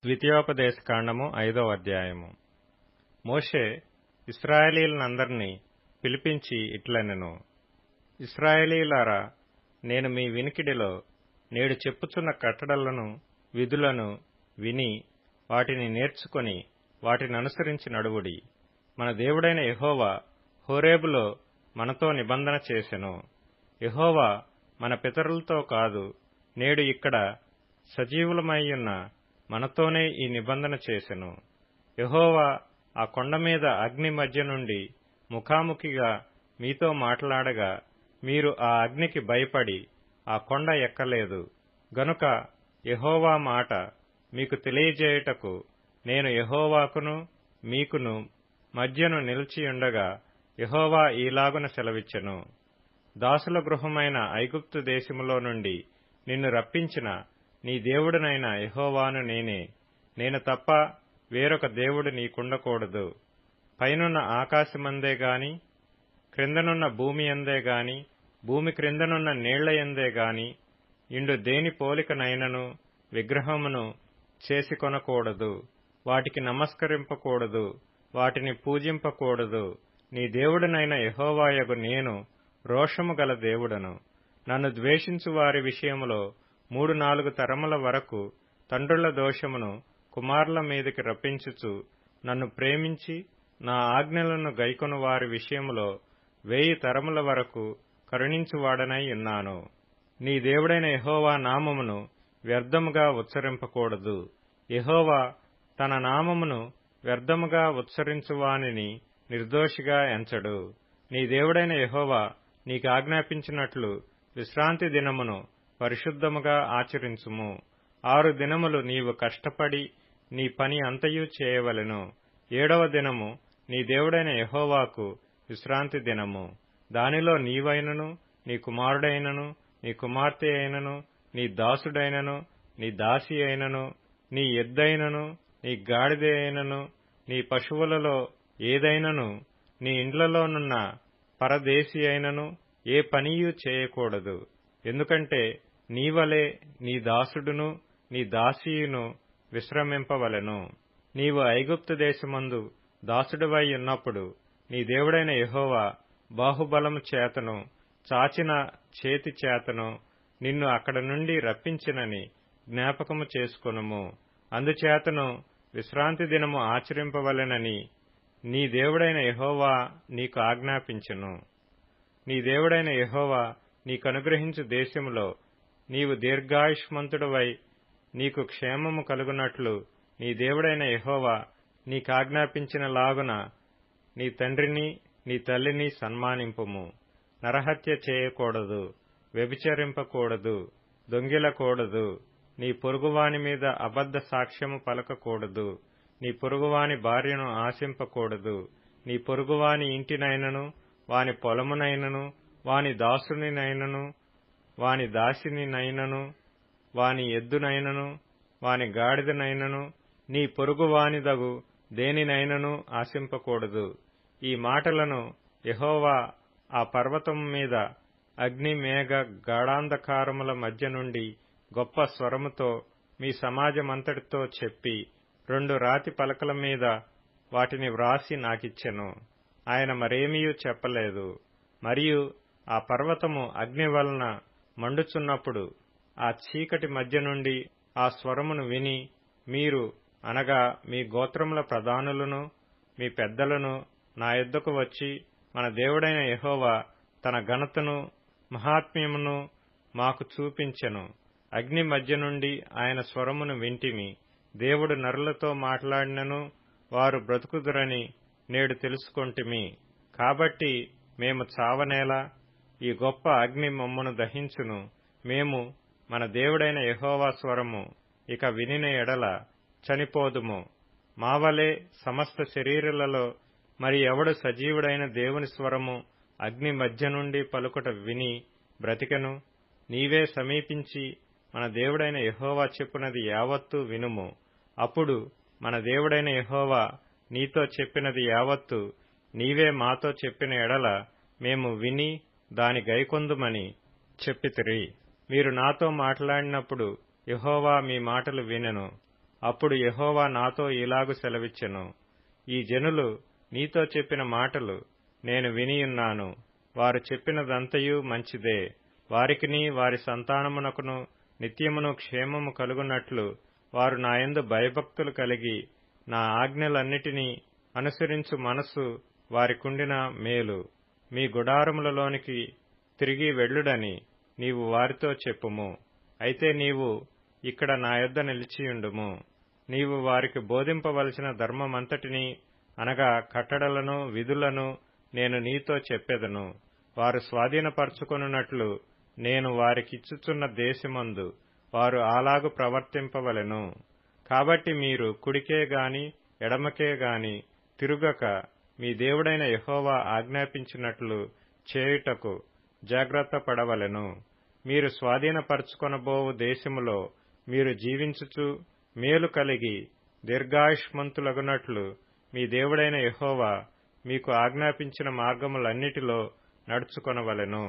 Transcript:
ద్వితీయోపదేశకాండము 5వ అధ్యాయము. మోషే ఇశ్రాయేలీయులందరినీ పిలిపించి ఇట్లనెను, ఇశ్రాయేలీయులారా, నేను మీ వినికిడిలో నేడు చెప్పుచున్న కట్టడలను విధులను విని వాటిని నేర్చుకొని వాటిననుసరించి నడువుడి. మన దేవుడైన యెహోవా హోరేబులో మనతో నిబంధన చేసెను. యెహోవా మన పితరులతో కాదు, నేడు ఇక్కడ సజీవులమైయున్న మనతోనే ఈ నిబంధన చేసెను. యెహోవా ఆ కొండ మీద అగ్ని మధ్య నుండి ముఖాముఖిగా మీతో మాట్లాడగా మీరు ఆ అగ్నికి భయపడి ఆ కొండ ఎక్కలేదు. గనుక యెహోవా మాట మీకు తెలియజేయుటకు నేను యెహోవాకును మీకును మధ్యను నిలిచియుండగా యెహోవా ఈలాగున సెలవిచ్చెను. దాసుల గృహమైన ఐగుప్తు దేశములో నుండి నిన్ను రప్పించిన నీ దేవుడనైన యెహోవాను నేనే. నేను తప్ప వేరొక దేవుడు నీకుండకూడదు. పైనున్న ఆకాశమందే గాని, క్రిందనున్న భూమి యందే గాని, భూమి క్రిందనున్న నీళ్లయందే గాని ఇండు దేని పోలికనైనను విగ్రహమును చేసికొనకూడదు. వాటికి నమస్కరింపకూడదు, వాటిని పూజింపకూడదు. నీ దేవుడనైన యెహోవాయగు నేను రోషము గల దేవుడను. నన్ను ద్వేషించు వారి విషయములో 3-4 తరముల వరకు తండ్రుల దోషమును కుమారుల మీదికి రప్పించుచు, నన్ను ప్రేమించి నా ఆజ్ఞలను గైకొను వారి విషయములో 1000 తరముల వరకు కరుణించువాడనై ఉన్నాను. నీ దేవుడైన యెహోవా నామమును వ్యర్థముగా ఉచ్చరింపకూడదు. యెహోవా తన నామమును వ్యర్థముగా ఉచ్చరించువానిని నిర్దోషిగా ఎంచడు. నీ దేవుడైన యెహోవా నీకు ఆజ్ఞాపించినట్లు విశ్రాంతి దినమును పరిశుద్ధముగా ఆచరించుము. 6 దినములు నీవు కష్టపడి నీ పని అంతయు చేయవలెను. 7వ దినము నీ దేవుడైన యెహోవాకు విశ్రాంతి దినము. దానిలో నీవైనను, నీ కుమారుడైనను, నీ కుమార్తె అయినను, నీ దాసుడైనను, నీ దాసి అయినను, నీ ఎద్దైనను, నీ గాడిద అయినను, నీ పశువులలో ఏదైనను, నీ ఇండ్లలోనున్న పరదేశి అయినను ఏ పనియూ చేయకూడదు. ఎందుకంటే నీవలే నీ దాసుడును నీ దాసియును విశ్రమింపవలెను. నీవు ఐగుప్తు దేశమందు దాసుడివై ఉన్నప్పుడు నీ దేవుడైన యెహోవా బాహుబలము చేతను చాచిన చేతి చేతను నిన్ను అక్కడ నుండి రప్పించినని జ్ఞాపకము చేసుకొనుము. అందుచేతను విశ్రాంతి దినము ఆచరింపవలెనని నీ దేవుడైన యెహోవా నీకు ఆజ్ఞాపించెను. నీ దేవుడైన యెహోవా నీకనుగ్రహించు దేశములో నీవు దీర్ఘాయుష్మంతుడవై నీకు క్షేమము కలుగునట్లు నీ దేవుడైన యెహోవా నీకాజ్ఞాపించినలాగున నీ తండ్రిని నీ తల్లిని సన్మానింపుము. నరహత్య చేయకూడదు, వ్యభిచరింపకూడదు, దొంగిలకూడదు, నీ పొరుగువాని మీద అబద్ధ సాక్ష్యము పలకకూడదు, నీ పొరుగువాని భార్యను ఆశింపకూడదు, నీ పొరుగువాని ఇంటినైనను వాని పొలమునైనను వాని దాసునినైనను వాని దాసినినైనను వాని ఎద్దునైనను వాని గాడిదనైనను నీ పొరుగువానిదగు దేనినైనను ఆశింపకూడదు. ఈ మాటలను యెహోవా ఆ పర్వతము మీద అగ్ని మేఘ గాఢాంధకారముల మధ్య నుండి గొప్ప స్వరముతో మీ సమాజమంతటితో చెప్పి 2 రాతి పలకల మీద వాటిని వ్రాసి నాకిచ్చెను. ఆయన మరేమియూ చెప్పలేదు. మరియు ఆ పర్వతము అగ్ని వలన మండుచున్నప్పుడు ఆ చీకటి మధ్య నుండి ఆ స్వరమును విని మీరు అనగా మీ గోత్రముల ప్రధానులను మీ పెద్దలను నా యొద్దకు వచ్చి, మన దేవుడైన యెహోవా తన ఘనతను మహాత్మ్యమును మాకు చూపించెను. అగ్ని మధ్య నుండి ఆయన స్వరమును వింటిమి. దేవుడు నరులతో మాట్లాడినను వారు బ్రతుకుదురని నేడు తెలుసుకొంటిమి. కాబట్టి మేము చావనేలా? ఈ గొప్ప అగ్ని మమ్మను దహించును. మేము మన దేవుడైన యెహోవా స్వరము ఇక వినిన ఎడల చనిపోదుము. మావలే సమస్త శరీరులలో మరి ఎవడు సజీవుడైన దేవుని స్వరము అగ్ని మధ్య నుండి పలుకుట విని బ్రతికెను? నీవే సమీపించి మన దేవుడైన యెహోవా చెప్పునది యావత్తూ వినుము. అప్పుడు మన దేవుడైన యెహోవా నీతో చెప్పినది యావత్తు నీవే మాతో చెప్పిన ఎడల మేము విని దాని గైకొందుమని చెప్పితిరి. మీరు నాతో మాట్లాడినప్పుడు యెహోవా మీ మాటలు వినెను. అప్పుడు యెహోవా నాతో ఇలాగు సెలవిచ్చెను, ఈ జనులు నీతో చెప్పిన మాటలు నేను వినియున్నాను. వారు చెప్పినదంతయు మంచిదే. వారికిని వారి సంతానమునకును నిత్యమును క్షేమము కలుగునట్లు వారు నాయందు భయభక్తులు కలిగి నా ఆజ్ఞలన్నిటినీ అనుసరించు మనసు వారికుండిన మేలు. మీ గుడారములలోనికి తిరిగి వెళ్ళుడని నీవు వారితో చెప్పుము. అయితే నీవు ఇక్కడ నా యొద్ద నిలిచియుండుము. నీవు వారికి బోధింపవలసిన ధర్మమంతటినీ అనగా కట్టడలను విధులను నేను నీతో చెప్పెదను. వారు స్వాధీనపరచుకొనున్నట్లు నేను వారికిచ్చుచున్న దేశమందు వారు అలాగు ప్రవర్తింపవలెను. కాబట్టి మీరు కుడికే గాని ఎడమకే గాని తిరుగక మీ దేవుడైన యెహోవా ఆజ్ఞాపించినట్లు చేయుటకు జాగ్రత్త పడవలెను. మీరు స్వాధీనపరచుకొనబోవు దేశములో మీరు జీవించుచు మేలు కలిగి దీర్ఘాయుష్మంతులగునట్లు మీ దేవుడైన యెహోవా మీకు ఆజ్ఞాపించిన మార్గములన్నిటిలో నడుచుకొనవలెను.